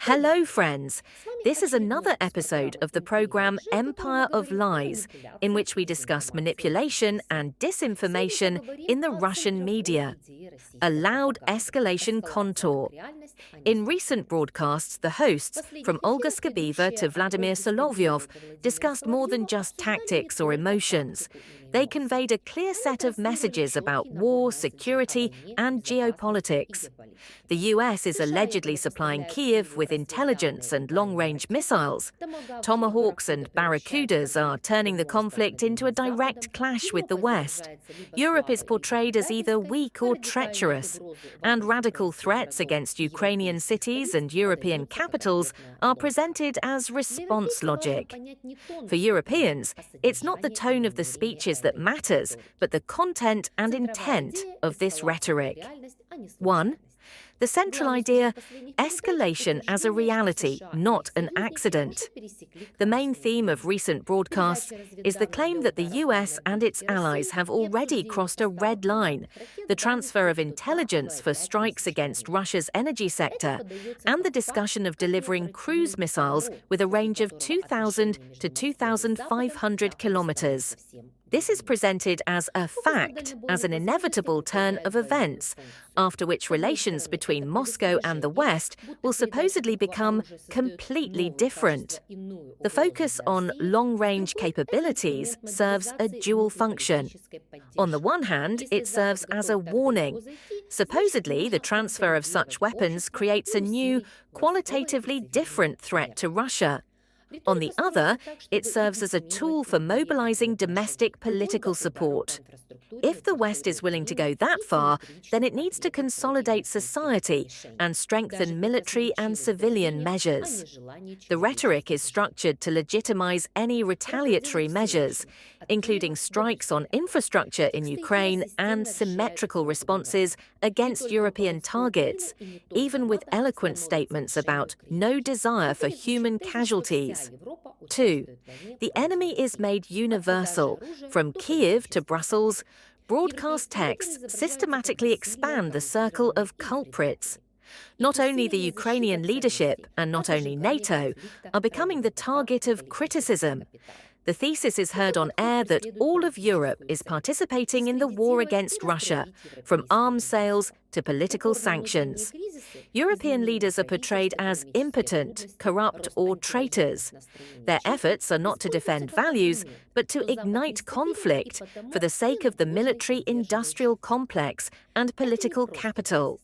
Hello, friends. This is another episode of the program Empire of Lies, in which we discuss manipulation and disinformation in the Russian media. A loud escalation contour. In recent broadcasts, the hosts, from Olga Skabeeva to Vladimir Solovyov, discussed more than just tactics or emotions. They conveyed a clear set of messages about war, security, and geopolitics. The US is allegedly supplying Kyiv with intelligence and long-range missiles. Tomahawks and Barracudas are turning the conflict into a direct clash with the West. Europe is portrayed as either weak or treacherous. And radical threats against Ukrainian cities and European capitals are presented as response logic. For Europeans, it's not the tone of the speeches that matters, but the content and intent of this rhetoric. 1. The central idea, escalation as a reality, not an accident. The main theme of recent broadcasts is the claim that the US and its allies have already crossed a red line, the transfer of intelligence for strikes against Russia's energy sector, and the discussion of delivering cruise missiles with a range of 2,000 to 2,500 kilometers. This is presented as a fact, as an inevitable turn of events, after which relations between Moscow and the West will supposedly become completely different. The focus on long-range capabilities serves a dual function. On the one hand, it serves as a warning. Supposedly, the transfer of such weapons creates a new, qualitatively different threat to Russia. On the other, it serves as a tool for mobilizing domestic political support. If the West is willing to go that far, then it needs to consolidate society and strengthen military and civilian measures. The rhetoric is structured to legitimize any retaliatory measures, including strikes on infrastructure in Ukraine and symmetrical responses against European targets, even with eloquent statements about no desire for human casualties. 2. The enemy is made universal. From Kyiv to Brussels, broadcast texts systematically expand the circle of culprits. Not only the Ukrainian leadership and not only NATO are becoming the target of criticism. The thesis is heard on air that all of Europe is participating in the war against Russia, from arms sales to political sanctions. European leaders are portrayed as impotent, corrupt, or traitors. Their efforts are not to defend values, but to ignite conflict for the sake of the military-industrial complex and political capital.